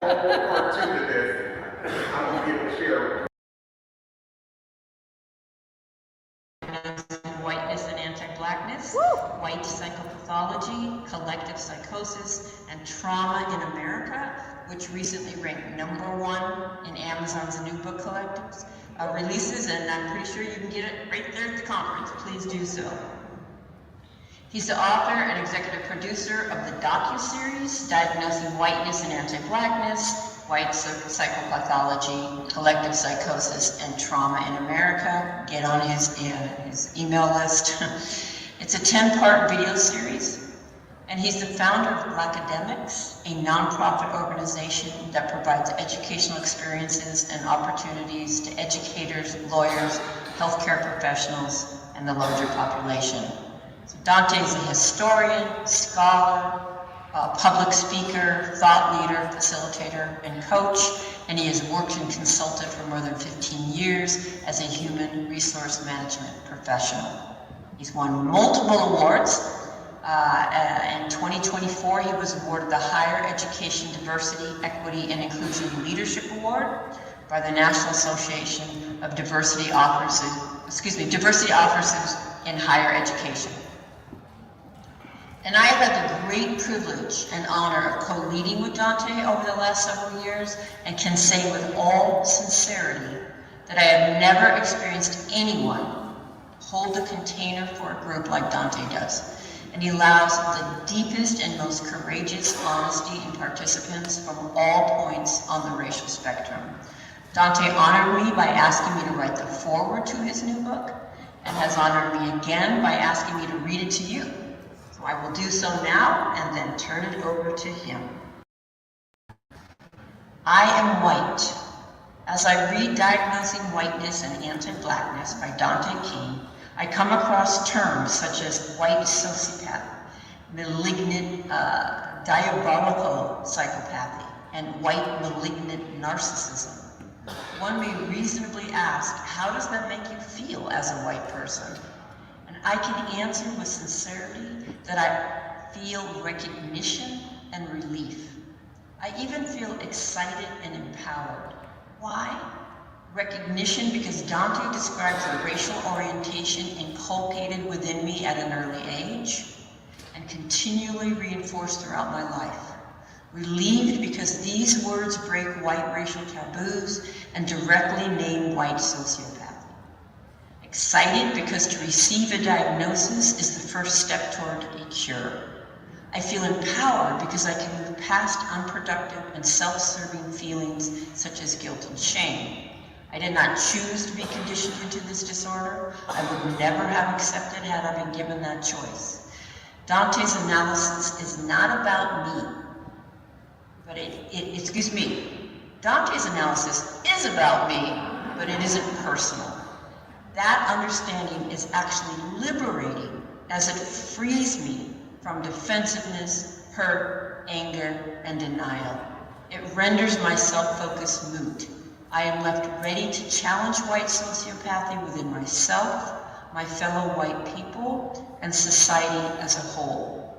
Part two to this, I'm going to be able to share. Whiteness and Anti-Blackness, White Psychopathology, Collective Psychosis, and Trauma in America, which recently ranked #1 in Amazon's new book collectives releases, and I'm pretty sure you can get it right there at the conference. Please do so. He's the author and executive producer of the docu-series Diagnosing Whiteness and Anti-Blackness, White Psychopathology, Collective Psychosis, and Trauma in America. Get on his email list. It's a 10-part video series, and he's the founder of Blackademics, a nonprofit organization that provides educational experiences and opportunities to educators, lawyers, healthcare professionals, and the larger population. So Dante is a historian, scholar, public speaker, thought leader, facilitator, and coach, and he has worked and consulted for more than 15 years as a human resource management professional. He's won multiple awards. In 2024, he was awarded the Higher Education Diversity, Equity, and Inclusion Leadership Award by the National Association of Diversity Officers in Higher Education. And I have had the great privilege and honor of co-leading with Dante over the last several years, and can say with all sincerity that I have never experienced anyone hold a container for a group like Dante does. And he allows the deepest and most courageous honesty in participants from all points on the racial spectrum. Dante honored me by asking me to write the foreword to his new book, and has honored me again by asking me to read it to you. I will do so now and then turn it over to him. I am white. As I read Diagnosing Whiteness and Anti-Blackness by Dante King, I come across terms such as white sociopath, malignant diabolical psychopathy, and white malignant narcissism. One may reasonably ask, how does that make you feel as a white person? And I can answer with sincerity that I feel recognition and relief. I even feel excited and empowered. Why? Recognition because Dante describes a racial orientation inculcated within me at an early age and continually reinforced throughout my life. Relieved because these words break white racial taboos and directly name white sociopathy. Excited because to receive a diagnosis is the first step toward a cure. I feel empowered because I can move past unproductive and self-serving feelings such as guilt and shame. I did not choose to be conditioned into this disorder. I would never have accepted had I been given that choice. Dante's analysis is not about me, but Dante's analysis is about me, but it isn't personal. That understanding is actually liberating as it frees me from defensiveness, hurt, anger, and denial. It renders my self-focus moot. I am left ready to challenge white sociopathy within myself, my fellow white people, and society as a whole.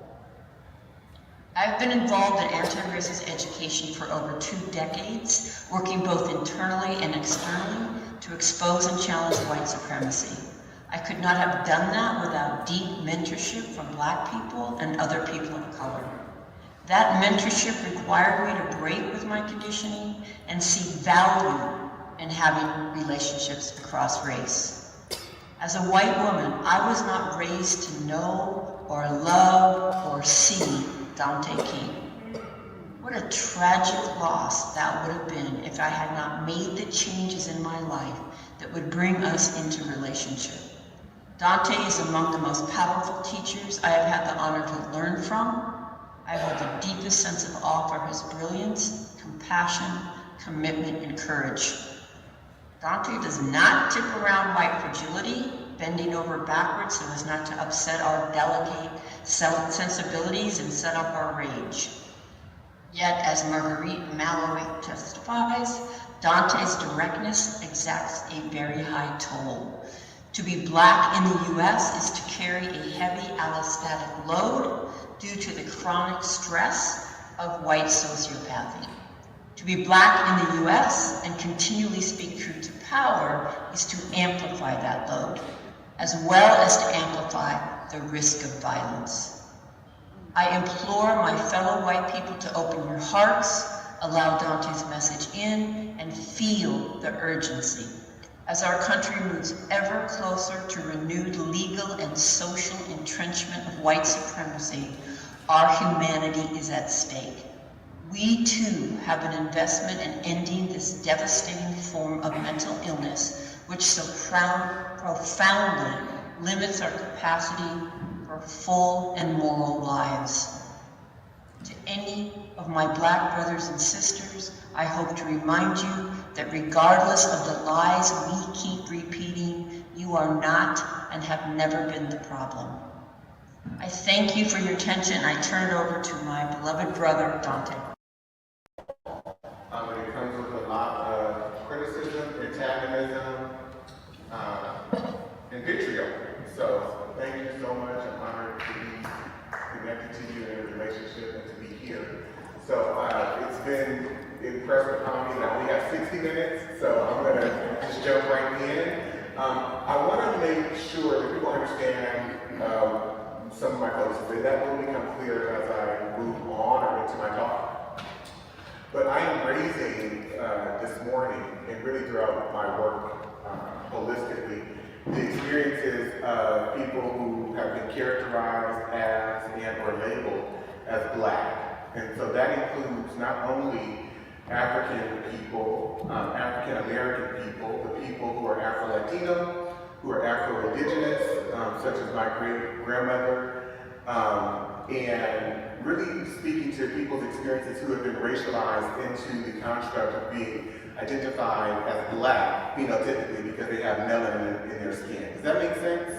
I've been involved in anti-racist education for over 2 decades, working both internally and externally to expose and challenge white supremacy. I could not have done that without deep mentorship from Black people and other people of color. That mentorship required me to break with my conditioning and see value in having relationships across race. As a white woman, I was not raised to know or love or see Dante King. What a tragic loss that would have been if I had not made the changes in my life that would bring us into relationship. Dante is among the most powerful teachers I have had the honor to learn from. I hold the deepest sense of awe for his brilliance, compassion, commitment, and courage. Dante does not tip around white fragility, bending over backwards so as not to upset our delicate sensibilities and set up our rage. Yet, as Marguerite Malloy testifies, Dante's directness exacts a very high toll. To be Black in the US is to carry a heavy allostatic load due to the chronic stress of white sociopathy. To be Black in the US and continually speak truth to power is to amplify that load, as well as to amplify the risk of violence. I implore my fellow white people to open your hearts, allow Dante's message in, and feel the urgency. As our country moves ever closer to renewed legal and social entrenchment of white supremacy, our humanity is at stake. We too have an investment in ending this devastating form of mental illness, which so profoundly limits our capacity for full and moral lives. To any of my Black brothers and sisters, I hope to remind you that regardless of the lies we keep repeating, you are not and have never been the problem. I thank you for your attention. I turn it over to my beloved brother, Dante. It comes with a lot of criticism, antagonism, and vitriol. So thank you so much. I'm honored to be connected to you in a relationship and to be here. So it's been impressive upon me that we have 60 minutes, so I'm going to just jump right in. I want to make sure that people understand some of my folks, that will become clear as I move on or into my talk. But I am raising this morning, and really throughout my work holistically, the experiences of people who have been characterized as and or labeled as Black. And so that includes not only African people, African American people, the people who are Afro-Latino, who are Afro-Indigenous, such as my great-grandmother, and really speaking to people's experiences who have been racialized into the construct of being identified as Black, phenotypically, because they have melanin in their skin. Does that make sense?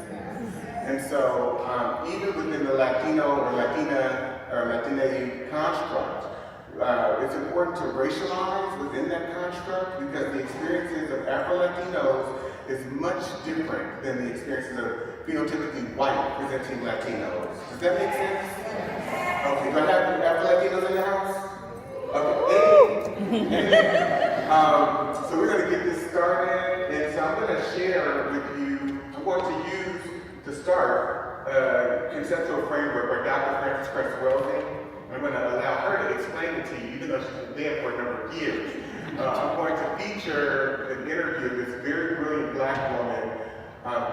And so, even within the Latino or Latina or Latina construct, it's important to racialize within that construct because the experiences of Afro-Latinos is much different than the experiences of phenotypically white presenting Latinos. Does that make sense? Okay, do I have Afro-Latinos in the house? Okay, so we're going to get this started, and so I'm going to share with you, I'm going to use to start a conceptual framework by Dr. Frances Cress Welsing. I'm going to allow her to explain it to you, even though she's been dead for a number of years. I'm going to feature an interview of this very brilliant Black woman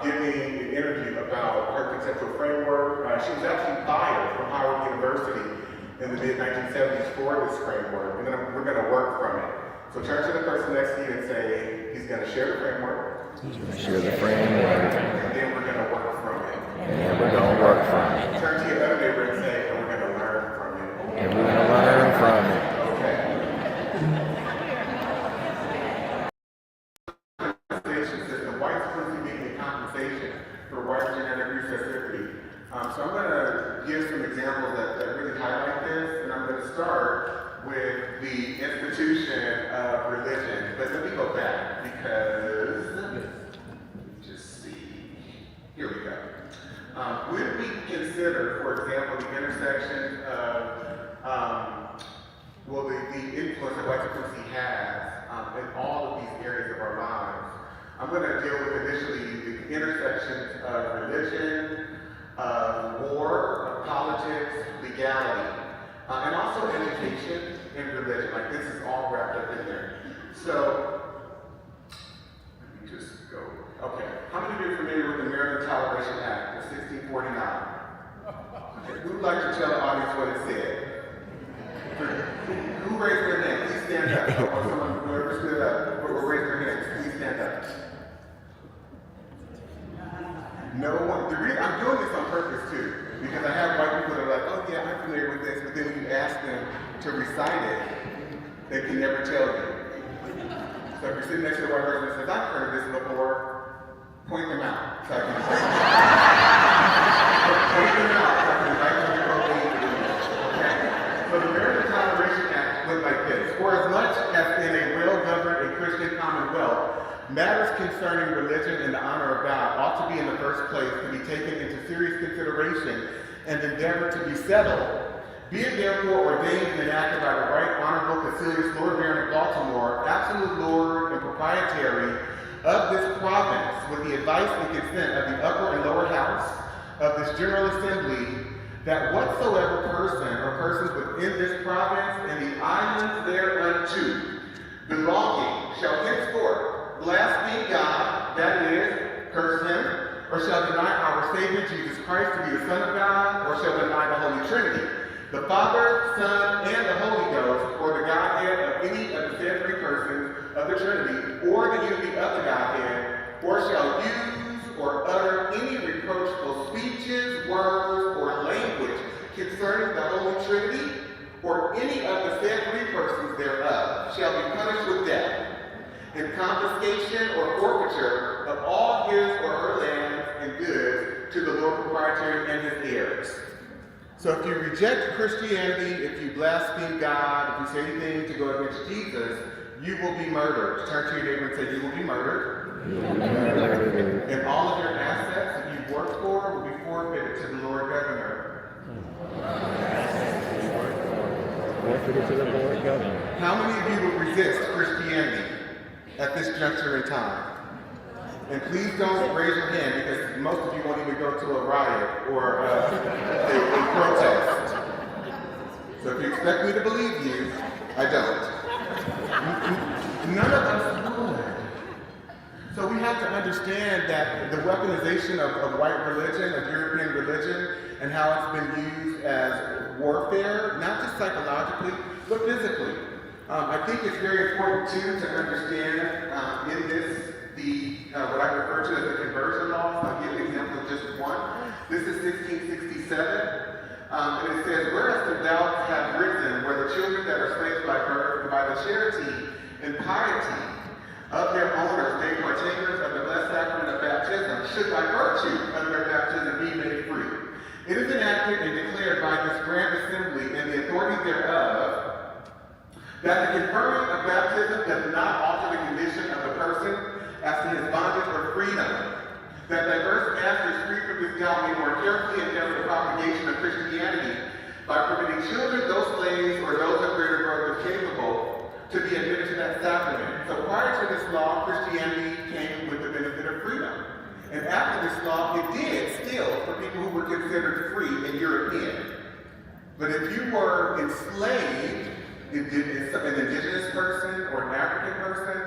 giving an interview about her conceptual framework. She was actually fired from Howard University in the mid-1970s for this framework, and then we're going to work from it. So turn to the person next to you and say, he's going to share the framework. He's going to share the framework. And then we're going to work from it. And we're going to work from it. Turn to your other neighbor and say, and we're going to learn from it. And we're going to learn from it. Okay. System, white supremacy being the compensation for white genetic recessivity. So I'm going to give some examples that really highlight this, and I'm going to start with the institution of religion. But let me go back because, let me just see. Here we go. Would we consider, for example, the intersection of the influence that white supremacy has in all of these areas of our lives? I'm going to deal with initially the intersections of religion, of war, of politics, legality, and also education and religion. Like this is all wrapped up in there. So, let me just go. Okay. How many of you are familiar with the American Toleration Act of 1649? Okay. Who would like to tell the audience what it said? Who raised their hand? Please stand up. Or someone, whoever stood up, or raised their hands, please stand up. No one. The reason I'm doing this on purpose too, because I have white people that are like, oh yeah, I'm familiar with this, but then when you ask them to recite it, they can never tell you. So if you're sitting next to a white person that says, I've heard of this before, point them out. So I can point them out so I can invite them to go read it. Okay. So the American Toleration Act went like this. For as much as in a well-governed and Christian commonwealth, matters concerning religion and the honor of God ought to be in the first place to be taken into serious consideration and endeavored to be settled. Be it therefore ordained and enacted by the right honorable Caecilius Lord Baron of absolute lord and proprietary of this province, with the advice and consent of the upper and lower house of this General Assembly, that whatsoever person or persons within this province and the islands thereunto belonging shall henceforth blaspheme God, that is, curse him, or shall deny our Savior Jesus Christ to be the Son of God, or shall deny the Holy Trinity, the Father, Son, and the Holy Ghost, or the Godhead of any of the said three persons of the Trinity, or the unity of the Godhead, or shall use or utter any reproachful speeches, words, or language concerning the Holy Trinity, or any of the said three persons thereof, shall be punished with death, and confiscation or forfeiture of all his or her lands and goods to the Lord proprietary and his heirs. So if you reject Christianity, if you blaspheme God, if you say anything to go against Jesus, you will be murdered. Turn to your neighbor and say, you will be murdered. And all of your assets that you've worked for will be forfeited to the Lord Governor. Forfeited to the Lord Governor. How many of you will resist Christianity at this juncture in time? And please don't raise your hand, because most of you won't even go to a riot or a protest. So if you expect me to believe you, I don't. None of us would. So we have to understand that the weaponization of white religion, of European religion, and how it's been used as warfare, not just psychologically, but physically. I think it's very important too to understand in this what I refer to as the conversion laws. I'll give an example of just one. This is 1667, and it says, whereas the doubts have risen, where the children that are slaves by birth, by the charity and piety of their owners, made partakers of the blessed sacrament of baptism, should by virtue of their baptism be made free. It is enacted and declared by this grand assembly and the authority thereof, that the conferring of baptism does not alter the condition of the person as to his bondage or freedom, that diverse masters free from this doubt may more carefully endeavor the propagation of Christianity by permitting children, those slaves, or those of greater growth capable to be admitted to that sacrament. So prior to this law, Christianity came with the benefit of freedom. And after this law, it did still for people who were considered free and European. But if you were enslaved, an indigenous person or an African person,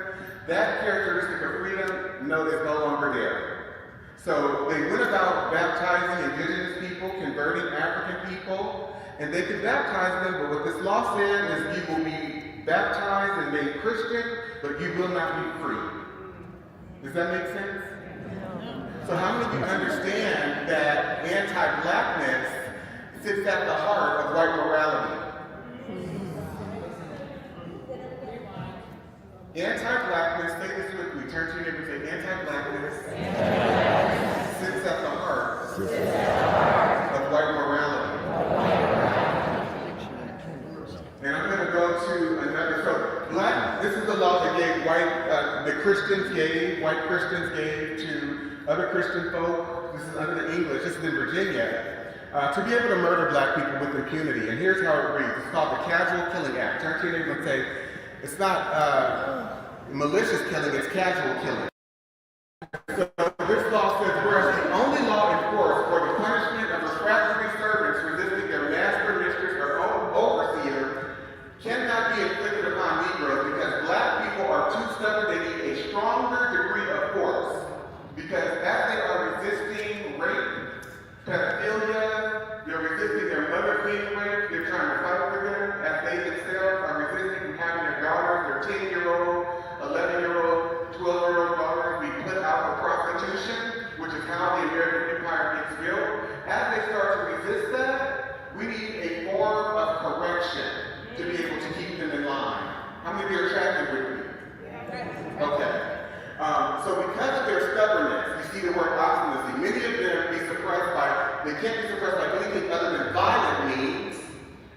that characteristic of freedom, no, is no longer there. So they went about baptizing indigenous people, converting African people, and they could baptize them, but what this law said is you will be baptized and made Christian, but you will not be free. Does that make sense? So how many of you understand that anti-blackness sits at the heart of white morality? Anti-blackness, say this with me, turn to your neighbor and say, anti-blackness sits at the heart of white morality. And I'm going to go to another, so this is the law that gave white Christians gave to other Christian folk. This is under the English, this is in Virginia, to be able to murder black people with impunity. And here's how it reads. It's called the Casual Killing Act. Turn to your neighbor and say, it's not malicious killing, it's casual killing. So this law says, whereas the only law enforced for the punishment of refractory servants resisting their master, mistress, or overseer cannot be inflicted upon Negroes because black people are too stubborn, they need a stronger degree of force. Because as they are resisting rape, pedophilia, they're resisting their mother being raped, they're trying to fight for them, as they themselves are resisting from having their daughters, their 10-year-old, 11-year-old, 12-year-old daughters be put out for prostitution, which is how the American empire gets built. As they start to resist that, we need a form of correction to be able to keep them in line. How many of you are tracking with me? Okay. So because of their stubbornness, you see the word obstinacy, many of them they can't be suppressed by anything other than violent means,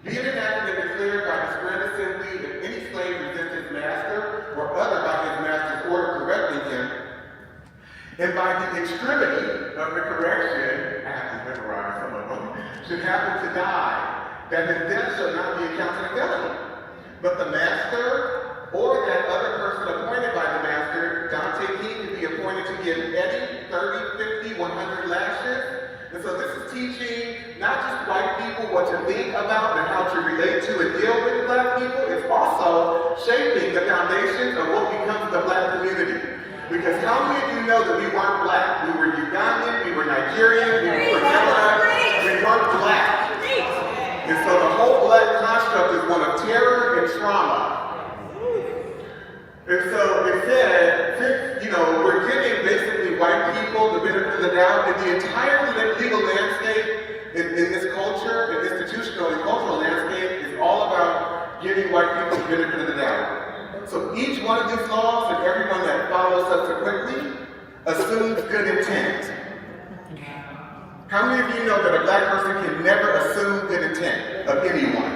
be it enacted and declared by this grand assembly if any slave resists his master or other by his master's order correcting him, and by the extremity of the correction, I have to memorize some of them, should happen to die, that his death shall not be accounted a felony, but the master or that other person to think about and how to relate to and deal with Black people is also shaping the foundations of what becomes the Black community. Because how many of you know that we weren't Black? We were Ugandan, we were Nigerian, we were Canada, we weren't Black. And so the whole Black construct is one of terror and trauma. And so it said, since, we're giving basically white people the benefit of the doubt, and the entire legal landscape in this culture, and institutional and cultural landscape, is all about giving white people the benefit of the doubt. So each one of these laws and everyone that follows subsequently assumes good intent. How many of you know that a Black person can never assume good intent of anyone?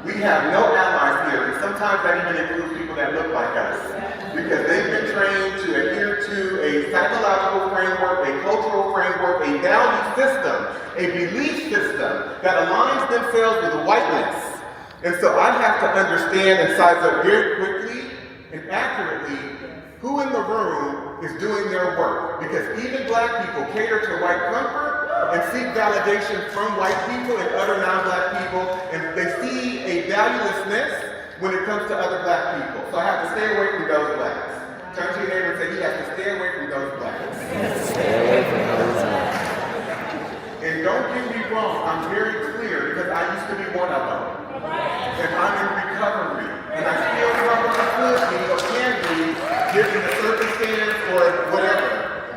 We have no allies here, and sometimes that even includes people that look like us, because they've been trained to adhere to a psychological framework, a cultural framework, a value system, a belief system that aligns themselves with whiteness. And so I have to understand and size up very quickly and accurately who in the room is doing their work. Because even Black people cater to white comfort and seek validation from white people and other non-Black people, and they see a valuelessness when it comes to other Black people. So I have to stay away from those Blacks. Turn to your neighbor and say, you have to stay away from those Blacks. Stay away from those Blacks. And don't get me wrong, I'm very clear because I used to be one of them. And I'm in recovery. And I still struggle with be or can be given the circumstance or whatever.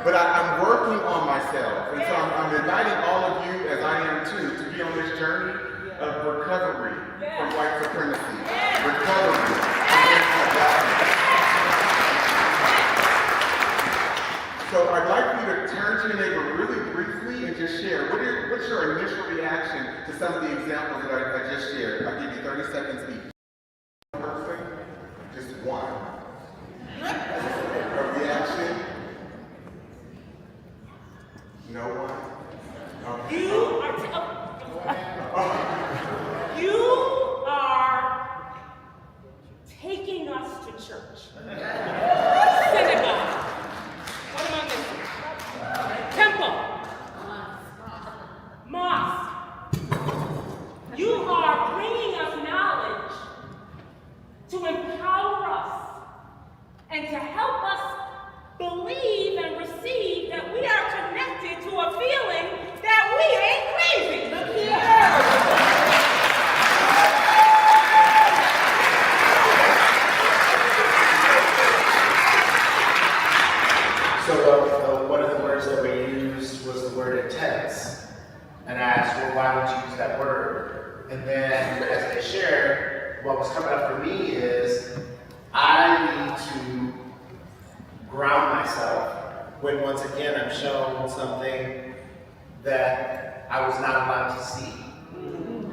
But I'm working on myself. And so I'm inviting all of you, as I am too, to be on this journey of recovery from white supremacy. Recovery from anti-blackness. So I'd like you to turn to your neighbor really briefly and just share. What's your initial reaction to some of the examples that I just shared? I'll give you 30 seconds each. Person, just one. A reaction? No one? Okay. You are taking us to church. Synagogue. What am I missing? Temple. Mosque. You are bringing us knowledge to empower us and to help us believe and receive that we are connected to a feeling that we ain't crazy. Look here. So one of the words that we used was the word intense. And I asked, well, why would you use that word? And then as they shared, what was coming up for me is I need to ground myself when once again I'm shown something that I was not allowed to see.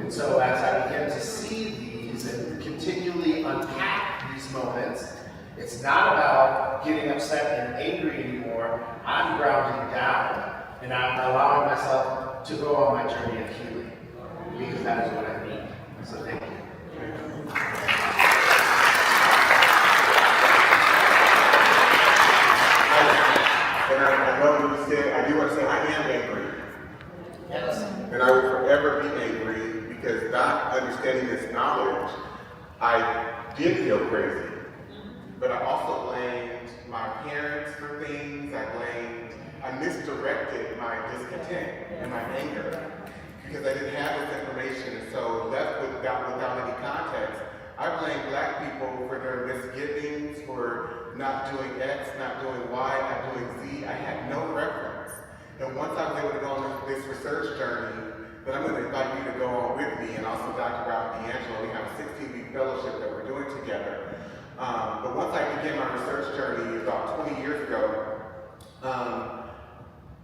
And so as I begin to see these and continually unpack these moments, it's not about getting upset and angry anymore. I'm grounding down and I'm allowing myself to go on my journey of healing because that is what I need. So thank you. And I love what you said. I do want to say I am angry. Yes. And I will forever be angry because not understanding this knowledge, I did feel crazy. But I also blamed my parents for things. I misdirected my discontent and my anger because I didn't have this information. And so left without any context, I blame Black people for their misgivings, for not doing X, not doing Y, not doing Z. I had no reference. And once I was able to go on this research journey, then I'm going to invite you to go on with me, and also Dr. Ralph D'Angelo. We have a 16-week fellowship that we're doing together. But once I began my research journey about 20 years ago,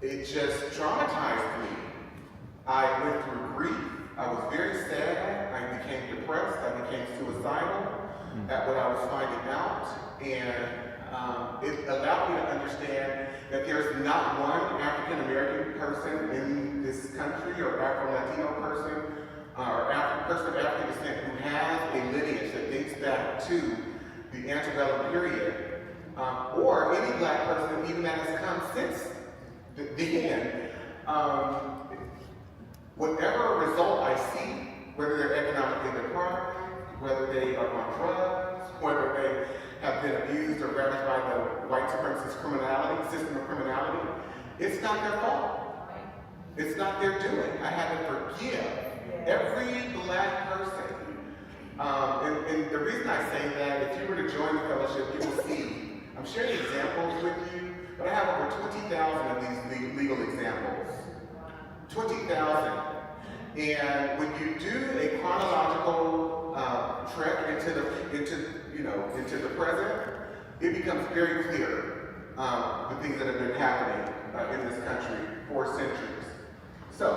it just traumatized me. I went through grief. I was very sad. I became depressed. I became suicidal at what I was finding out. And it allowed me to understand that there's not one African American person in this country or Afro-Latino person or person of African descent who has a lineage that dates back to the antebellum period, or any Black person even that has come since the end. whatever result I see, whether they're economically deprived, whether they are on drugs, whether they have been abused or ravaged by the white supremacist system of criminality, it's not their fault. It's not their doing. I have to forgive every black person. And the reason I say that, if you were to join the fellowship, you will see, I'm sharing examples with you, but I have over 20,000 of these legal examples. 20,000. And when you do a chronological trek into the present, it becomes very clear the things that have been happening in this country for centuries. So,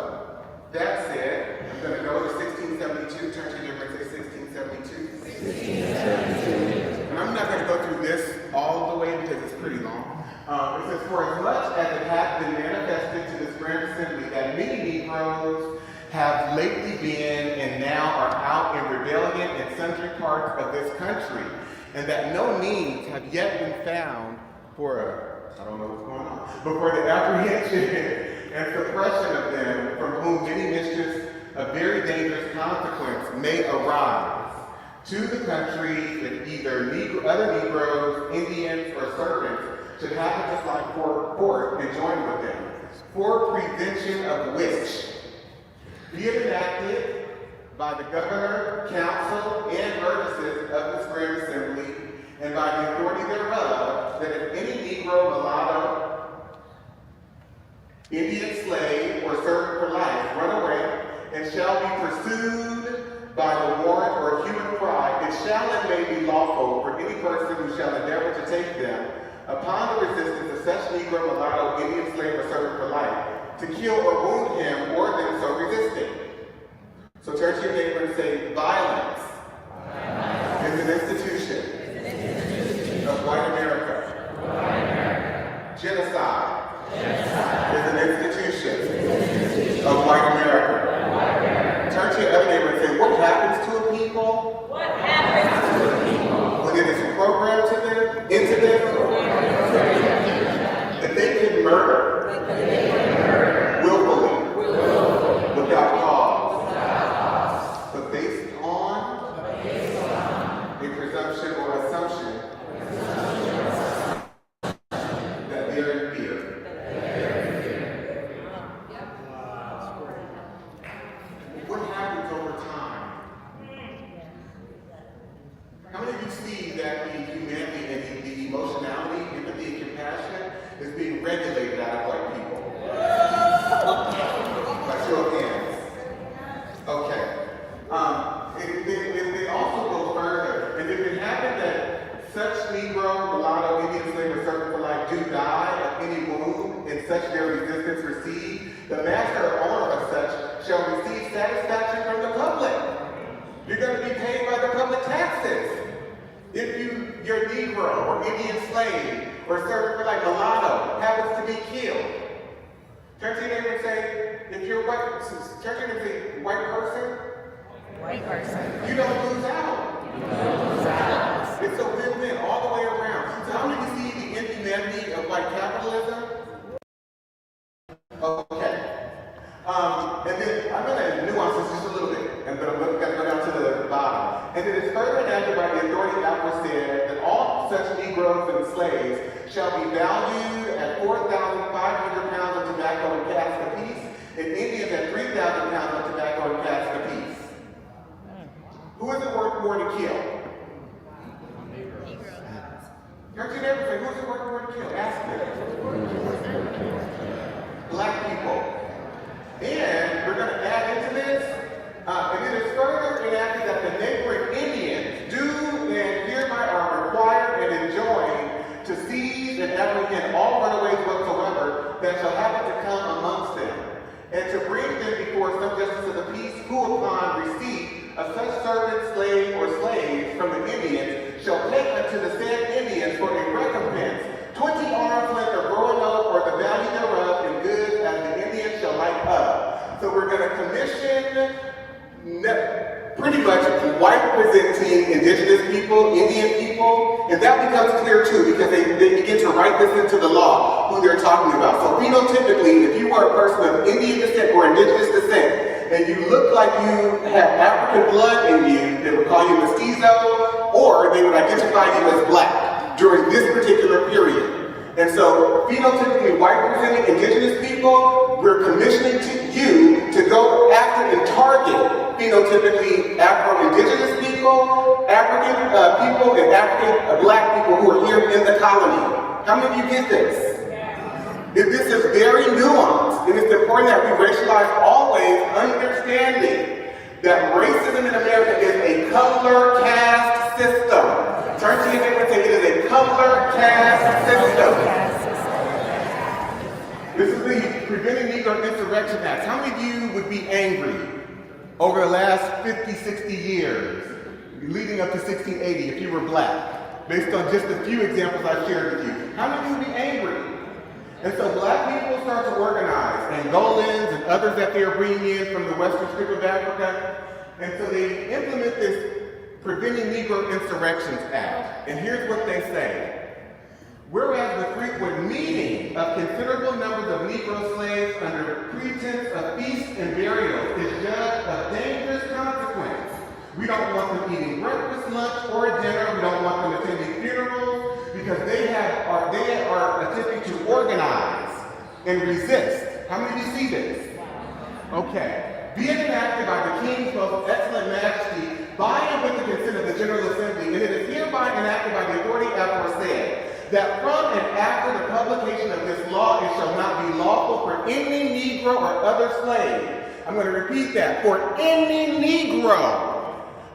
that said, I'm going to go to 1672. Turn to your neighbor and say 1672. 1672. And I'm not going to go through this all the way because it's pretty long. It says, for as much as it hath been manifested to this grand assembly that many Negroes have lately been and now are out in rebellion in sundry parts of this country, and that no means have yet been found for, I don't know what's going on, but for the apprehension and suppression of them, from whom many mischiefs of very dangerous consequence may arise to the country, if either other Negroes, Indians, or servants should happen to slide forth and join with them, for prevention of which be it enacted by the governor, council, and burgesses of this grand assembly, and by the authority thereof, that if any Negro, mulatto, Indian slave, or servant for life run away, and shall be pursued by the warrant or human cry, it shall and may be lawful for any person who shall endeavor to take them upon the resistance of such Negro, mulatto, Indian slave, or servant for life, to kill or wound him or them so resisting. So turn to your neighbor and say, violence is an institution of white America. Genocide is an institution of white America. Turn to your other neighbor and say, what happens to a people? What happens to a people? When it is programmed into them, that they can murder willfully, without cause, but based on a presumption or assumption that they are in fear. What happens over time? How many of you see that the humanity and the emotionality, empathy, and compassion is being regulated out of white people? By show of hands. Okay. It also goes further. And if it happened that such Negro, mulatto, Indian slave, or servant for life do die of any wound in such their resistance received, the master or owner of such shall receive satisfaction from the public. You're going to be paid by the public taxes. If your Negro or Indian slave or servant for life, mulatto, happens to be killed, turn to your neighbor and say, if you're white, turn to your neighbor and say, white person, you don't lose out. It's a win-win all the way around. So how many of you see the inhumanity of white capitalism? Okay. And then I'm going to nuance this just a little bit, but I'm going to go down to the bottom. And it is further enacted by the authority aforesaid that all such Negroes and slaves shall be valued at 4,500 pounds of tobacco and casks apiece, and Indians at 3,000 pounds of tobacco and casks apiece. Who is it worth more to kill? Turn to your neighbor and say, who is it worth more to kill? Ask them. Black people. And we're going to add into this, and it is further enacted that the neighboring Indians do and hereby are required and enjoined to seize and apprehend all runaways whatsoever that shall happen to come amongst them, and to bring them before some justice of the peace, who upon receipt of such servant, slave, or slaves from the Indians shall take unto the said Indians for a recompense 20 arms length of roanoke or the value thereof in goods as the Indians shall like up. So we're going to commission pretty much white presenting indigenous people, Indian people, and that becomes clear too because they begin to write this into the law. who they're talking about. So phenotypically, if you were a person of Indian descent or indigenous descent, and you look like you have African blood in you, they would call you mestizo, or they would identify you as black during this particular period. And so, phenotypically white-presenting indigenous people, we're commissioning you to go after and target phenotypically Afro-indigenous people, African people, and African black people who are here in the colony. How many of you get this? This is very nuanced, and it's important that we racialize always, understanding that racism in America is a color caste system. Turn to your neighbor and say, it is a color caste system. This is the Preventing Negro Insurrection Act. How many of you would be angry over the last 50, 60 years, leading up to 1680, if you were black, based on just a few examples I shared with you? How many of you would be angry? And so black people start to organize, Angolans and others that they are bringing in from the western strip of Africa. And so they implement this Preventing Negro Insurrections Act. And here's what they say. Whereas the frequent meeting of considerable numbers of Negro slaves under pretense of feasts and burials is judged of dangerous consequence. We don't want them eating breakfast, lunch, or dinner. We don't want them attending funerals because they are attempting to organize and resist. How many of you see this? Okay. Be it enacted by the King's most excellent majesty by and with the consent of the General Assembly, and it is hereby enacted by the authority aforesaid, that from and after the publication of this law, it shall not be lawful for any Negro or other slave. I'm going to repeat that. For any Negro.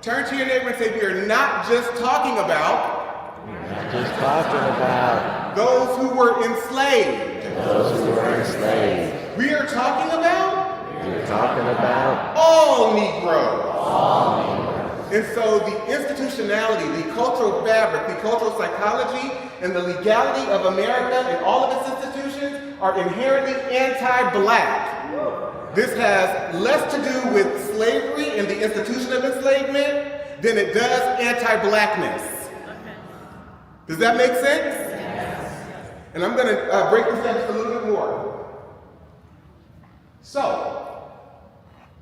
Turn to your neighbor and say, we are not just talking about. We're not just talking about those who were enslaved. those who were enslaved. We are talking about. We're talking about All Negroes. all Negroes. And so the institutionality, the cultural fabric, the cultural psychology, and the legality of America and all of its institutions are inherently anti-black. This has less to do with slavery and the institution of enslavement than it does anti-blackness. Does that make sense? And I'm going to break this down just a little bit more. So,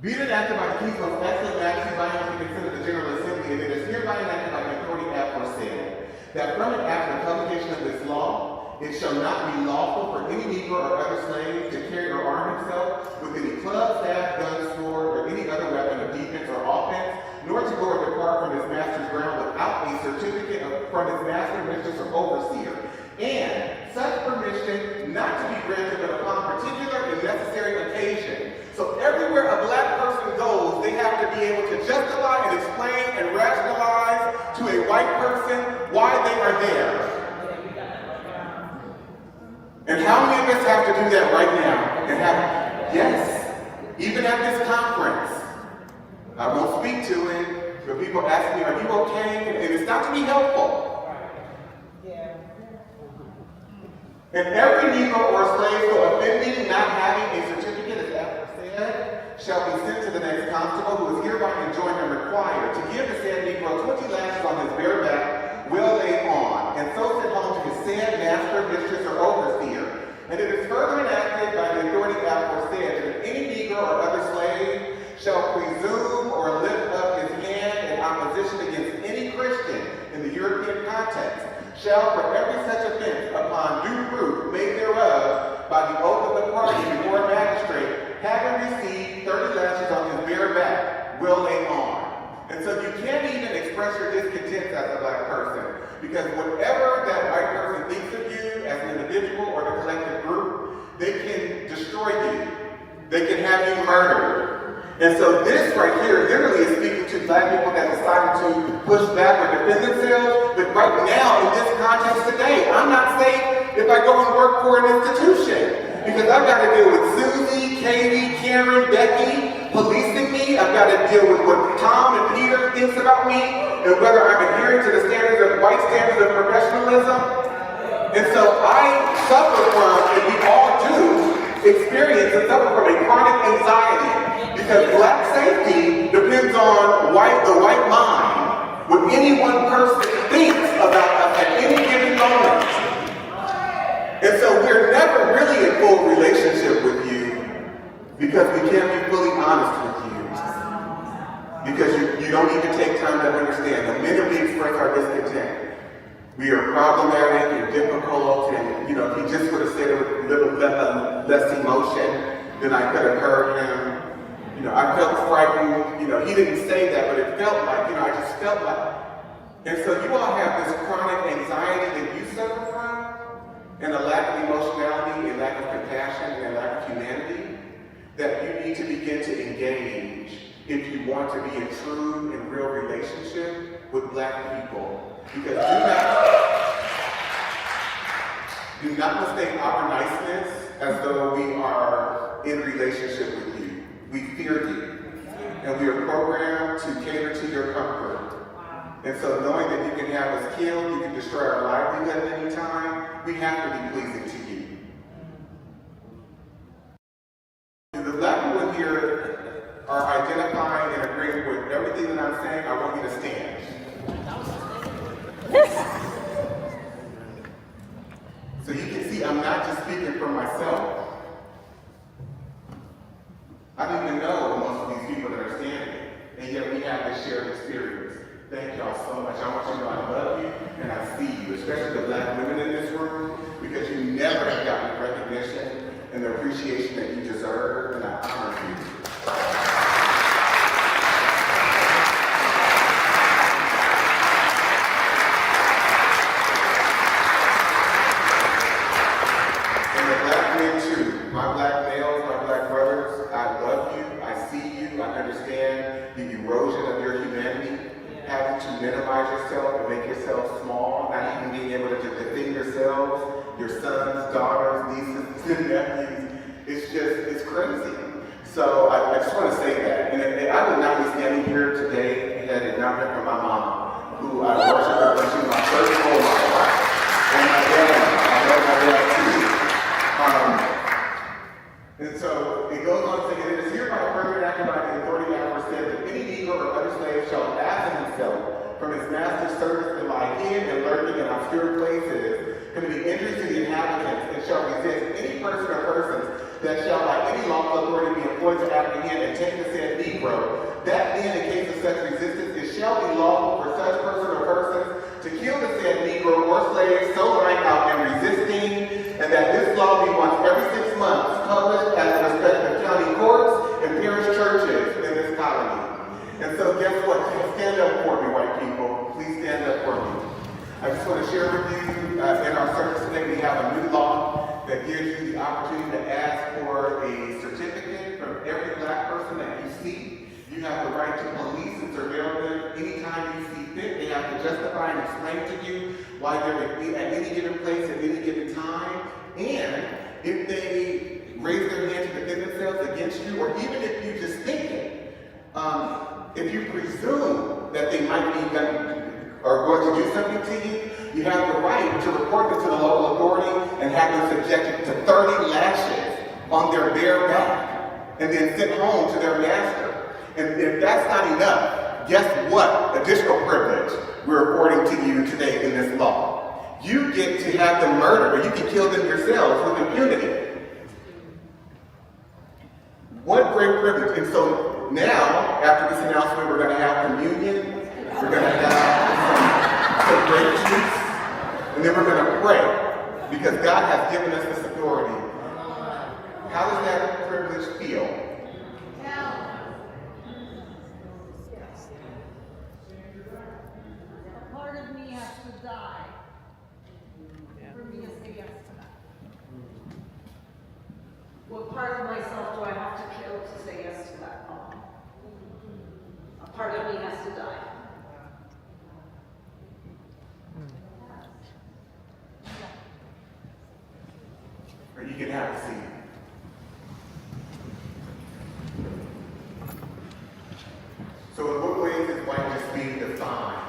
be it enacted by the King's most excellent majesty by and with the consent of the General Assembly, and it is hereby enacted by the authority aforesaid, that from and after the publication of this law, it shall not be lawful for any Negro or other slave to carry or arm himself with any club, staff, gun, sword, or any other weapon of defense or offense, nor to go or depart from his master's ground without a certificate from his master, mistress, or overseer. And such permission not to be granted but upon particular and necessary occasion. So everywhere a black person goes, they have to be able to justify and explain and rationalize to a white person why they are there. And how many of us have to do that right now? And have, yes, even at this conference. I won't speak to it, but people ask me, are you okay? And it's not to be helpful. And every Negro or slave for offending, not having a certificate, as After said, shall be sent to the next constable, who is hereby enjoined and required to give the said Negro 20 lashes on his bare back, will lay on, and so send home to his said master, mistress, or overseer. And it is further enacted by the authority aforesaid that any Negro or other slave shall presume or lift up his hand in opposition against any Christian in the European context, shall for every such offense upon due proof made thereof by the oath of the party before a magistrate, having received 30 lashes on his bare back, will lay on. And so you can't even express your discontent as a black person, because whatever that white person thinks of you as an individual or the collective group, they can destroy you. They can have you murdered. And so this right here literally is speaking to black people that decided to push back or defend themselves. But right now, in this context today, I'm not safe if I go and work for an institution. Because I've got to deal with Susie, Katie, Karen, Becky policing me. I've got to deal with what Tom and Peter thinks about me and whether I'm adhering to the standards of white standards of professionalism. And so I suffer from, and we all do, experience and suffer from a chronic anxiety. Because black safety depends on the white mind, what any one person thinks about us at any given moment. And so we're never our discontent. We are problematic and difficult, and if he just would have said it with a little less emotion, then I could have heard him. I felt frightened. He didn't say that, but it felt like, I just felt like. And so you all have this chronic anxiety that you suffer from, and a lack of emotionality, and lack of compassion, and a lack of humanity, that you need to begin to engage if you want to be in true and real relationship with Black people. Because do not mistake our niceness as though we are in relationship with you. We fear you, and we are programmed to cater to your comfort. And so knowing that you can have us killed, you can destroy our livelihood at any time, we have to be pleasing to you. The Black people here are identifying and agreeing with everything that I'm saying. I want you to stand. So you can see I'm not just speaking for myself. I don't even know most of these people that are standing, and yet we have this shared experience. Thank y'all so much. I want you to know I love you and I see you, especially the Black women in this room, because you never have gotten the recognition and the appreciation that you deserve, and I honor you. And the Black men too, my Black males, my Black brothers, I love you, I see you, I understand the erosion of your humanity. Having to minimize yourself and make yourself small, not even being able to defend yourselves, your sons, daughters, nieces, and nephews. It's crazy. So I just want to say that. And I would not be standing here today had it not been for my mom, who I worship when she was my first role model. And my dad, I love my dad too. And so it goes on saying, it is hereby further enacted by the authority that said that any Negro or other slave shall absent himself from his master's service and lie hid and lurking in obscure places, committing injuries to the inhabitants, and shall resist any person or persons that shall by any lawful authority be employed to apprehend and take the said Negro. That then, in case of such resistance, it shall be lawful for such person or persons to kill the said Negro or slave so lying out and resisting, and that this law be once every 6 months published at the respective county courts and parish churches in this colony. And so guess what? Stand up for me, white people. Please stand up for me. I just want to share with you, in our service today, we have a new law that gives you the opportunity to ask for a certificate from every Black person that you see. You have the right to police and surveil them anytime you see fit. They have to justify and explain to you why they're at any given place at any given time. And if they raise their hand to defend themselves against you, or even if you just think it, if you presume that they might be going to do something to you, you have the right to report them to the local authority and have them subjected to 30 lashes on their bare back and then sent home to their master. And if that's not enough, guess what additional privilege we're affording to you today in this law? You get to have them murdered, or you can kill them yourselves with impunity. What great privilege. And so now, after this announcement, we're going to have communion, we're going to have some grape juice, and then we're going to pray, because God has given us this authority. How does that privilege feel? Part of me has to die for me to say yes to that. What part of myself do I have to kill to say yes to that law? A part of me has to die. Or you can have a seat. So in what ways is whiteness being defined?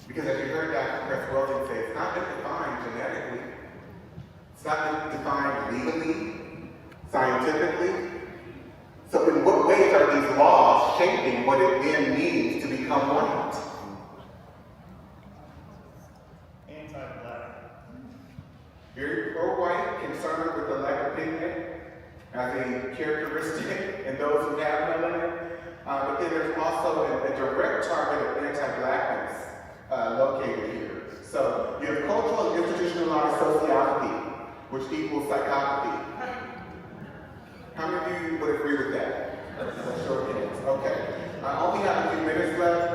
Because as you heard Dr. Chris Weldon say, it's not been defined genetically. It's not been defined legally, scientifically. So in what ways are these laws shaping what it then means to become white? Anti-Black. Very pro-white, concerned with the lack of pigment as a characteristic in those who have melanin. But then there's also a direct target of anti-Blackness which equals psychopathy. How many of you would agree with that? Show of hands. Okay. I only have a few minutes left.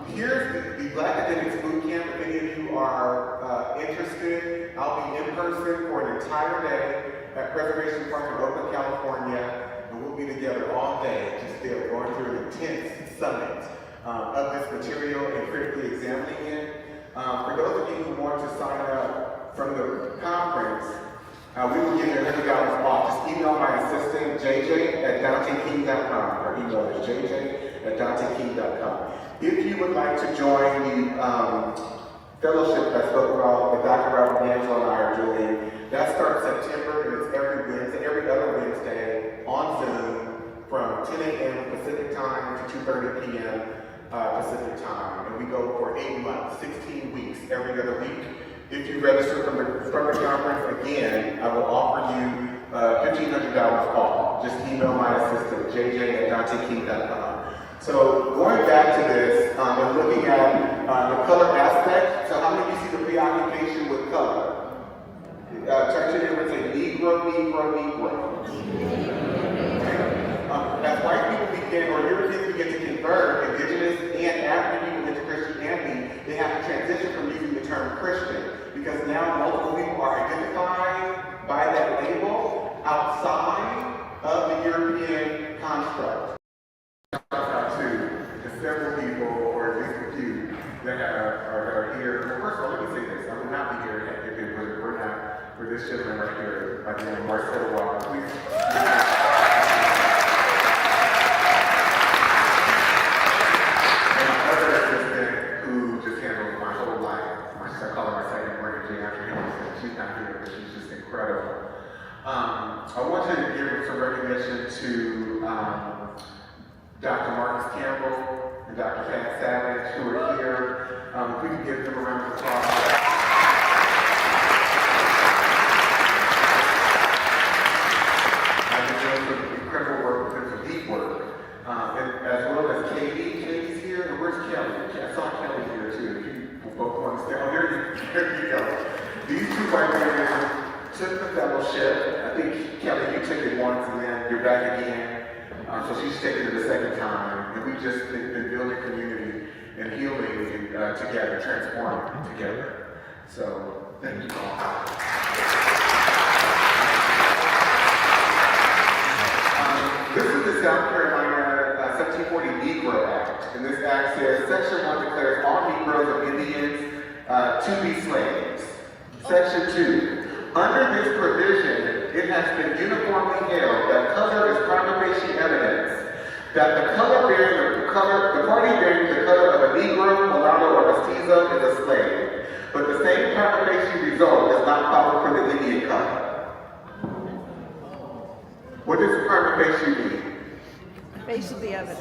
Here's the Black Academics Boot Camp. If any of you are interested, I'll be in person for an entire day at Preservation Park in Oakland, California, and we'll be together all day, just there going through an intense summit of this material and critically examining it. For those of you who want to sign up from the conference, we will give you $100 off. Just email my assistant, jj@danteking.com. Our email is jj@danteking.com. If you would like to join the fellowship I spoke about that Dr. Robert D'Angelo and I are doing, that starts September, and it's every other Wednesday on Zoom from 10 a.m. Pacific time to 2:30 p.m. Pacific time. And we go for 8 months, 16 weeks, every other week. If you register from the conference, again, I will offer you $1,500 off. Just email my assistant, jj@danteking.com. So going back to this and looking at the color aspect, so how many of you see the preoccupation with color? Turn to them and say Negro, Negro, Negro. As white people begin, or Europeans begin to convert, indigenous and African people into Christianity, they have to transition from using the term Christian, because now multiple people are identified by that label outside of the European construct. To several people, or at least a few, that are here. First of all, let me say this. I would not be here if it were not for this gentleman right here, by the name of Marcelo Walker. Please. And my other assistant, who just handles my whole life. I call her my second mortgage after him. She's not here, but she's just incredible. I want to give some recognition to Dr. Marcus Campbell and Dr. Pat Savage, who are here. If we can give them a round of applause. I've been doing some incredible work with them, some deep work. And as well as Katie. Katie's here, and where's Kelly? I saw Kelly here too. If you both want to stay. Oh, there you go. These two white women took the fellowship. I think, Kelly, you took it once and then you're back again. So she's taken it the second time, and we've just been building community and healing together, transforming together. So, thank you all. This is the South Carolina 1740 Negro Act, and this act says, Section 1 declares all Negroes of Indians to be slaves. Section 2, under this provision, it has been uniformly held that color is prima facie evidence that the party bearing the color of a Negro, mulatto, or mestizo is a slave. But the same prima facie result is not followed for the Indian color. What does prima facie mean? Face of the evidence.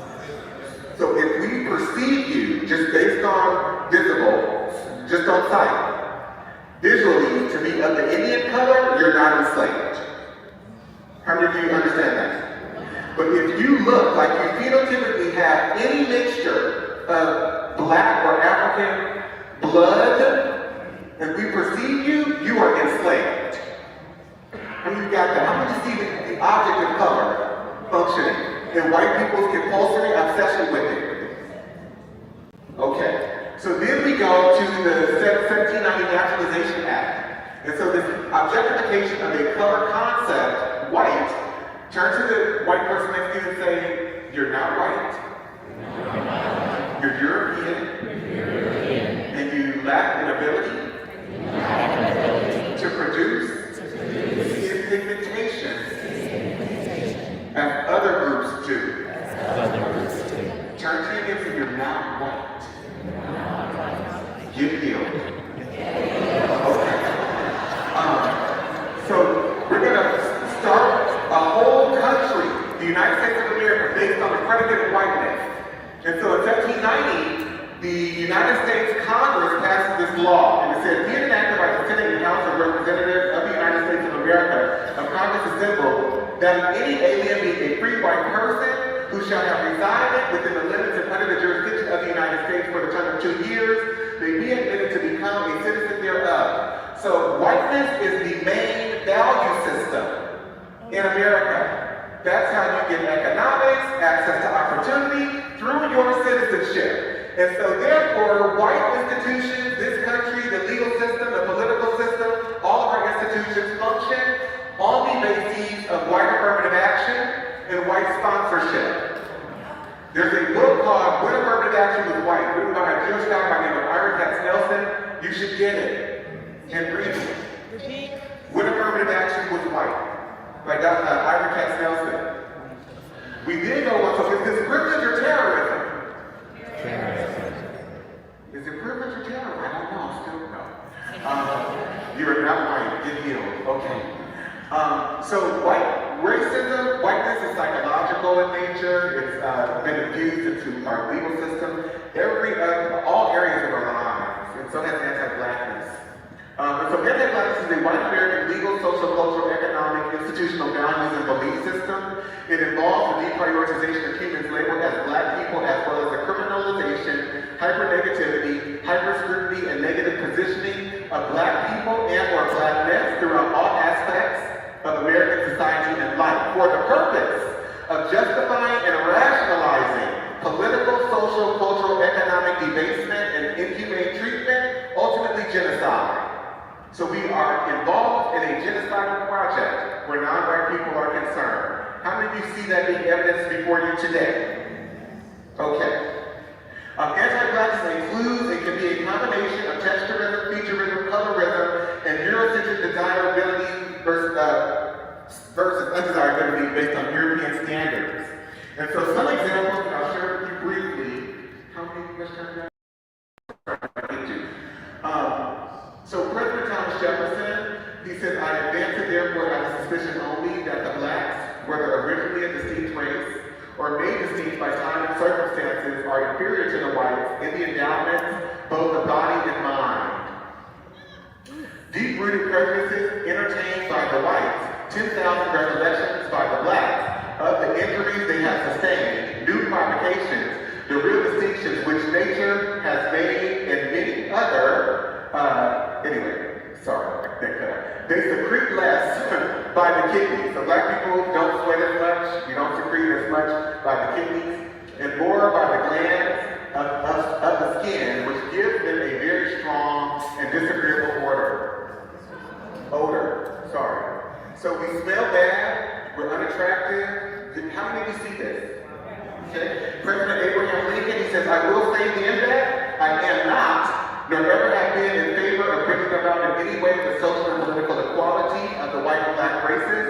So if we perceive you just based on visible, just on sight, visually, to be of the Indian color, you're not enslaved. How many of you understand that? But if you look like you phenotypically have any mixture of black or African blood, and we perceive you, you are enslaved. How many of you got that? How many of you see the object of color functioning in white people's compulsory obsession with it? Okay. So then we go to the 1790 Naturalization Act. And so this objectification of a color concept, white, turn to the white person next to you and say, you're not white. You're European. And you lack an ability to produce skin pigmentation as other groups do. Turn to your neighbor and say, you're not white. Get healed. Okay. So we're going to start a whole country, the United States of America, based on the predicate of whiteness. And so in 1790, the United States Congress passes this law, and it says, be it enacted by the Senate and House of Representatives of the United States of America, of Congress assembled, that any alien being a free white person who shall have resided within the limits and under the jurisdiction of the United States for the term of 2 years may be admitted to become a citizen thereof. So white whiteness is the main value system in America. That's how you get economics, access to opportunity through your citizenship. And so therefore, white institutions, this country, the legal system, the political system, all of our institutions function on the basis of white affirmative action and white sponsorship. There's a book called When Affirmative Action Was White, written by a Jewish guy by the name of Ira Katz Nelson. You should get it and read it. When Affirmative Action Was White, by Ira Katz Nelson. We then go on, so is this privilege or terrorism? Is it privilege or terrorism? I don't know, still no. You're not white, get healed, okay. So whiteness is psychological in nature. It's been infused into our legal system, all areas of our lives, and so has anti-blackness. And so anti-blackness is a white American legal, social, cultural, economic, institutional values and belief system. It involves the deprioritization of humans labeled as black people, as well as the criminalization, hyper-negativity, hyper-scrutiny, and negative positioning of black people and or blackness throughout all aspects of American society and life for the purpose of justifying and rationalizing political, social, cultural, economic debasement and inhumane treatment, ultimately genocide. So we are involved in a genocidal project where non-white people are concerned. How many of you see that being evidenced before you today? Okay. Anti-blackness includes, it can be a combination of texturism, featurism, colorism, and Eurocentric desirability versus undesirability based on European standards. And so some examples, and I'll share with you briefly. How many questions? So President Thomas Jefferson, he said, I advance it therefore out of suspicion only that the blacks, whether originally a distinct race or made distinct by time and circumstances, are inferior to the whites in the endowments, both of body and mind. Deep-rooted prejudices entertained by the whites, 10,000 recollections by the blacks of the injuries they have sustained, new provocations, the real distinctions which nature has made and many other, they secrete less by the kidneys. So black people don't sweat as much, you don't secrete as much by the kidneys, and more by the glands of the skin, which gives them a very strong and disagreeable odor. So we smell bad, we're unattractive. How many of you see this? Okay. President Abraham Lincoln, he says, I will say then that I am not, nor ever have been in favor of bringing about in any way the social and political equality of the white and black races,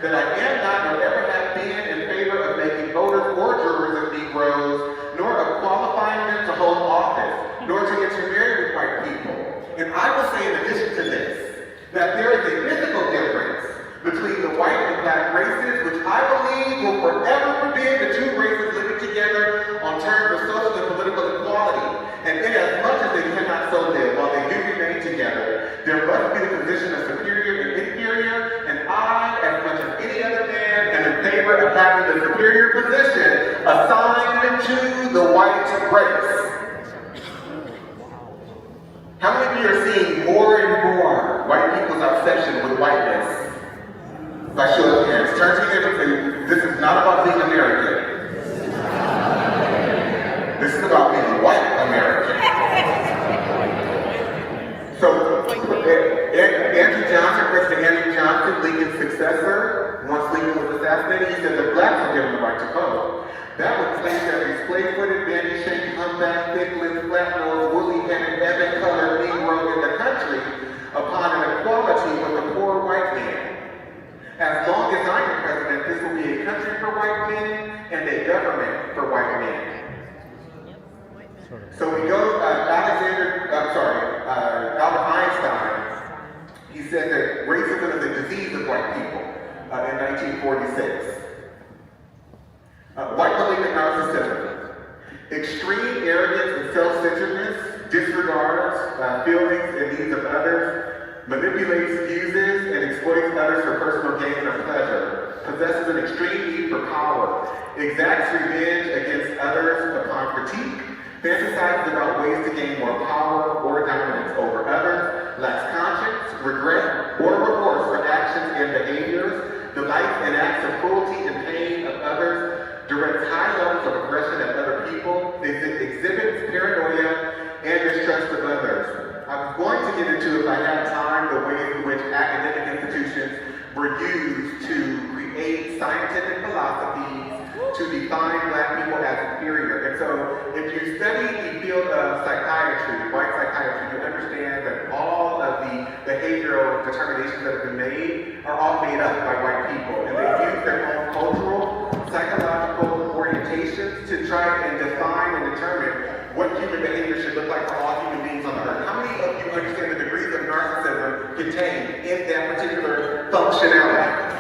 that I am not, nor ever have been in favor of making voters or jurors of Negroes, nor of qualifying them to hold office, nor to intermarry with white people. And I will say in addition to this, that there is a mythical difference between the white and black races, which I believe will forever forbid the two races living together on terms of social and political equality. And inasmuch as they cannot so live while they do remain together, there must be the position of superior and inferior, and I, as much as any other man, am in favor of having the superior position assigned to the white race. How many of you are seeing more and more white people's obsession with whiteness? By show of hands. Turn to your neighbor. This is not about being American. This is about being white American. So, President Andrew Johnson, Lincoln's successor, once Lincoln was assassinated, he said the blacks were given the right to vote. That would place every splay-footed, bandy-shaped, humpback, thick-lipped, flat-nosed, woolly-headed, ebon-colored Negro in the country upon an equality with the poor white man. As long as I am president, this will be a country for white men and a government for white men. So we go, Albert Einstein, he said that racism is a disease of white people in 1946. White malignant narcissism, extreme arrogance and self-centeredness, disregards feelings and needs of others, manipulates, uses, and exploits others for personal gain or pleasure, possesses an extreme need for power, exacts revenge against others upon critique, fantasizes about ways to gain more power or dominance over others, lacks conscience, regret, I was going to get into, if I had time, the ways in which academic institutions were used to create scientific philosophies to define Black people as inferior. And so if you study the field of psychiatry, white psychiatry, you understand that all of the behavioral determinations that have been made are all made up by white people. And they use their own cultural, psychological orientations to try and define and determine what human behavior should look like for all human beings on the earth. How many of you understand the degrees of narcissism contained in that particular functionality?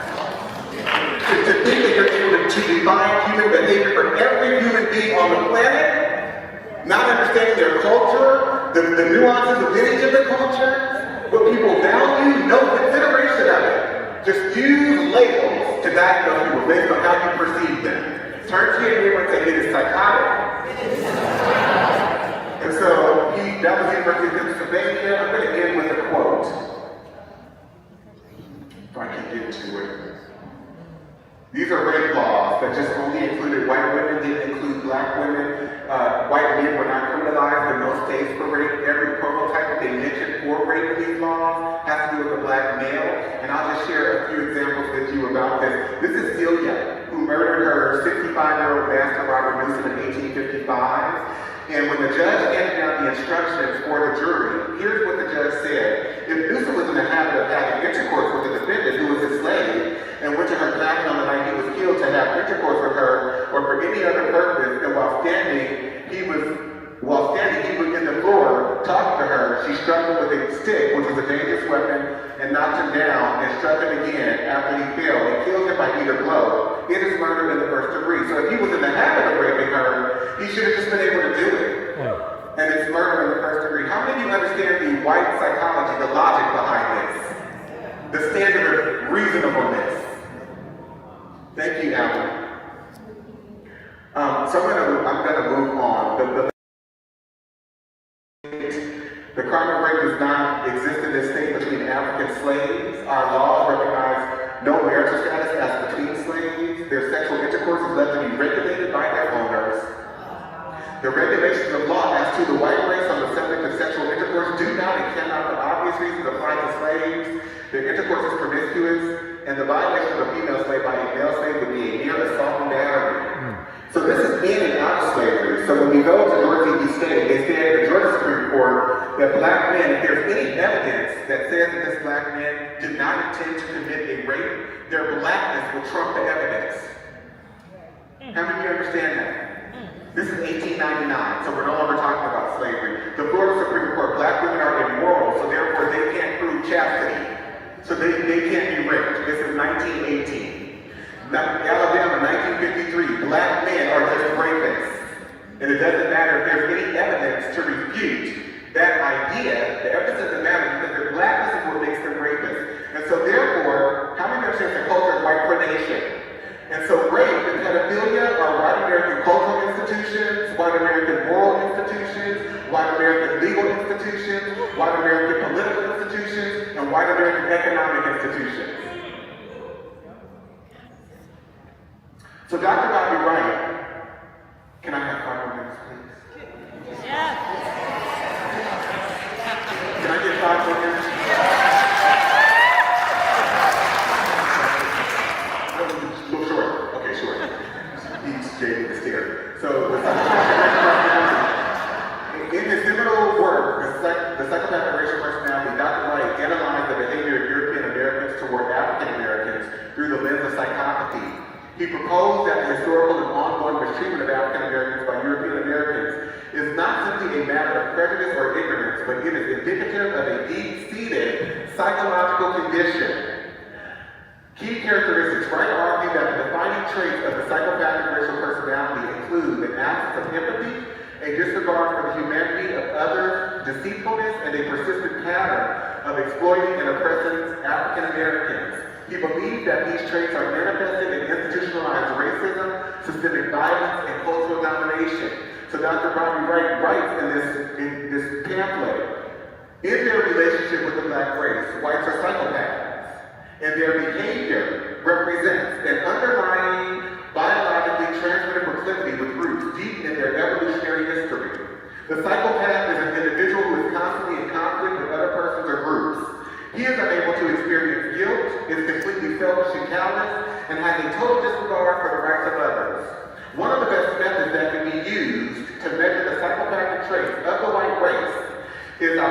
To think that you're able to define human behavior for every human being on the planet, not understanding their culture, the nuances of lineage of the culture, what people value, no consideration of it. Just use labels to diagnose people based on how you perceive them. Turn to your neighbor and say, it is psychotic. And so, that was University of Pennsylvania. I'm going to end with a quote. If I can get to it. These are rape laws that just only included white women, didn't include Black women. White men were not criminalized in most states for rape. Every prototype that they mentioned for rape in these laws has to do with a Black male. And I'll just share a few examples with you about this. This is Celia, who murdered her 65-year-old master Robert Newsom in 1855. And when the judge handed down the instructions for the jury, here's what the judge said. If Newsom was in the habit of having intercourse with the defendant who was his slave, and went to her cabin on the night he was killed to have intercourse with her, or for any other purpose, and while standing, he was in the floor talking to her, she struck him with a stick, which was a dangerous weapon, and knocked him down, and struck him again after he fell, and killed him by either blow. It is murder in the first degree. So if he was in the habit of raping her, he should have just been able to do it. And it's murder in the first degree. How many of you understand the white psychology, the logic behind this? The standard of reasonableness. Thank you, Alan. So I'm gonna move on. The crime of rape does not exist in this state between African slaves. Our laws recognize no marital status as between slaves. Their sexual intercourse is left to be regulated by their owners. The regulations of law as to the white race on the subject of sexual intercourse do not and cannot, for obvious reasons, apply to slaves. Their intercourse is promiscuous, and the violation of a female slave by a male slave would be a mere assault and battery. So this is in and out of slavery. So when we go to Dorothy v. State, they said in the Georgia Supreme Court that Black men, if there's any evidence that says that this Black man did not intend to commit a rape, their Blackness will trump the evidence. How many of you understand that? This is 1899, so we're no longer talking about slavery. The Florida Supreme Court, Black women are immoral, so therefore they can't prove chastity. So they can't be raped. This is 1918. Alabama, 1953, Black men are just rapists. And it doesn't matter if there's any evidence to refute that idea. The evidence doesn't matter because their Blackness is what makes them rapists. And so therefore, how many understand the culture of white predation? And so rape and pedophilia are white American cultural institutions, white American moral institutions, white American legal institutions, white American political institutions, and white American economic institutions. So Dr. Bobby Wright, can I have 5 more minutes, please? Yeah. Can I get 5 more minutes? Look short. Okay, short. He's Jay the Stair. So in his seminal work, the Psychopathic Racial Personality, Dr. Wright analyzed the behavior of European Americans toward African Americans through the lens of psychopathy. He proposed that the historical and ongoing mistreatment of African Americans by European Americans is not simply a matter of prejudice or ignorance, but it is indicative of a deep-seated psychological condition. Key characteristics. Wright argued that the defining traits of the psychopathic racial personality include an absence of empathy, a disregard for the humanity of others, deceitfulness, and a persistent pattern of exploiting and oppressing African Americans. He believed that these traits are manifested in institutionalized racism, systemic violence, and cultural domination. So Dr. Bobby Wright writes in this pamphlet, in their relationship with the Black race, whites are psychopaths, and their behavior represents an underlying biologically transmitted proclivity with roots deep in their evolutionary history. The psychopath is an individual who is constantly in conflict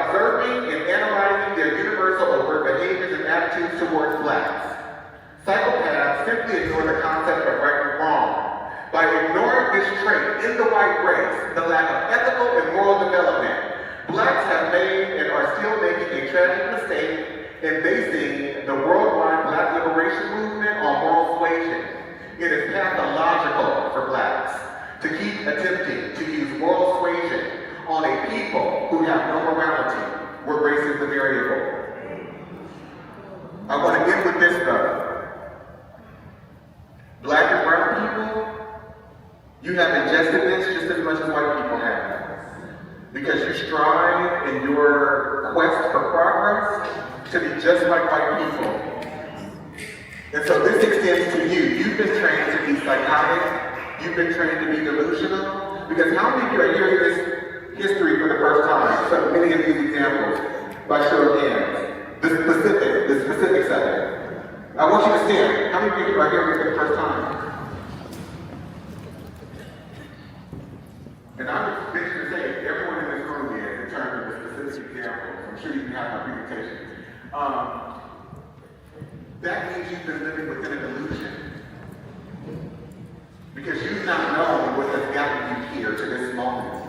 observing and analyzing their universal overt behaviors and attitudes towards blacks. Psychopaths simply ignore the concept of right and wrong. By ignoring this trait in the white race, the lack of ethical and moral development, blacks have made and are still making a tragic mistake in basing the worldwide black liberation movement on moral suasion. It is pathological for blacks to keep attempting to use moral suasion on a people who have no morality, where race is the variable. I want to end with this though. Black and brown people, you have ingested this just as much as white people have. Because you strive in your quest for progress to be just like white people. And so this extends to you. You've been trained to be psychotic. You've been trained to be delusional. Because how many of you are hearing this history for the first time? So many of these examples, by show of hands. The specifics of it. I want you to stand. How many of you are hearing it for the first time? And I'm just to say, everyone in this room is, in terms of the specific examples. I'm sure you can have my presentation. That means you've been living within a delusion. Because you've not known what has gotten you here to this moment.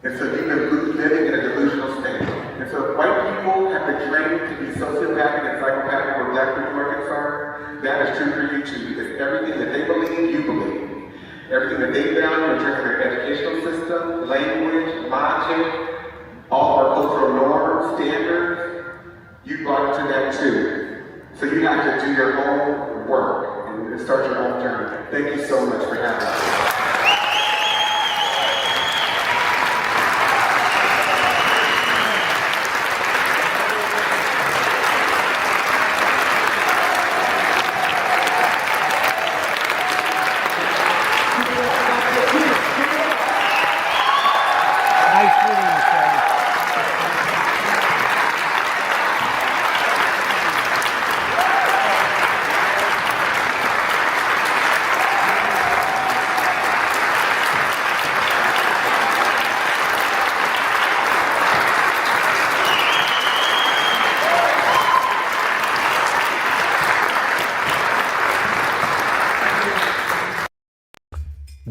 And so you've been living in a delusional state. And so if white people have been trained to be sociopathic and psychopathic where black people are concerned, that is true for you too. Because everything that they believe, you believe. Everything that they value in terms of their educational system, language, logic, all our cultural norms, standards, you brought into that too. So you have to do your own work and start your own journey. Thank you so much for having us.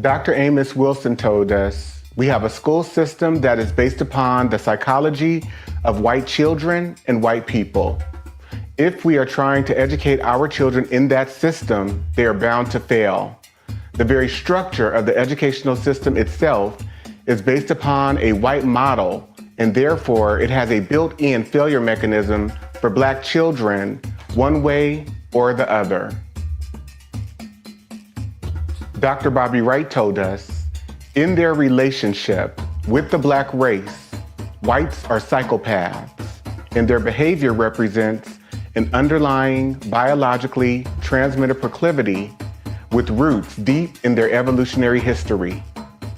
Dr. Amos Wilson told us, we have a school system that is based upon the psychology of white children and white people. If we are trying to educate our children in that system, they are bound to fail. The very structure of the educational system itself is based upon a white model, and therefore it has a built-in failure mechanism for black children, one way or the other. Dr. Bobby Wright told us, in their relationship with the black race, whites are psychopaths, and their behavior represents an underlying biologically transmitted proclivity with roots deep in their evolutionary history.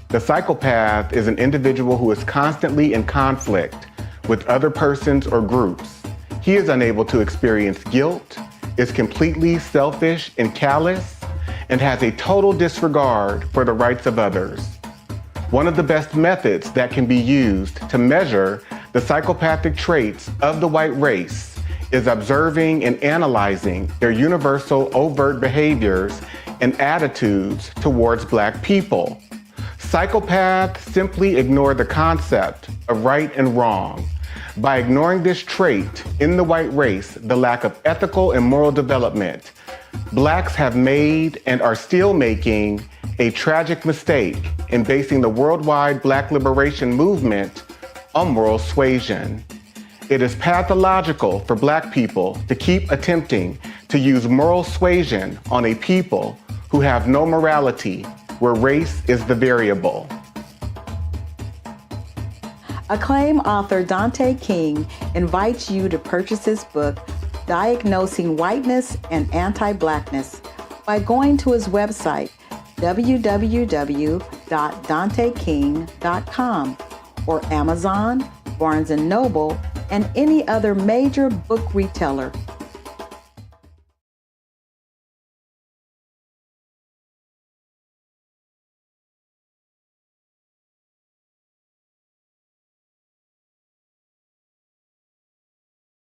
The psychopath is an individual who is constantly in conflict with other persons or groups. He is unable to experience guilt, is completely selfish and callous, and has a total disregard for the rights of others. One of the best methods that can be used to measure the psychopathic traits of the white race is observing and analyzing their universal overt behaviors and attitudes towards black people. Psychopaths simply ignore the concept of right and wrong. By ignoring this trait in the white race, the lack of ethical and moral development, blacks have made and are still making a tragic mistake in basing the worldwide black liberation movement on moral suasion. It is pathological for black people to keep attempting to use moral suasion on a people who have no morality, where race is the variable. Acclaimed author Dante King invites you to purchase his book, Diagnosing Whiteness and Anti-Blackness, by going to his website, www.danteking.com, or Amazon, Barnes & Noble, and any other major book retailer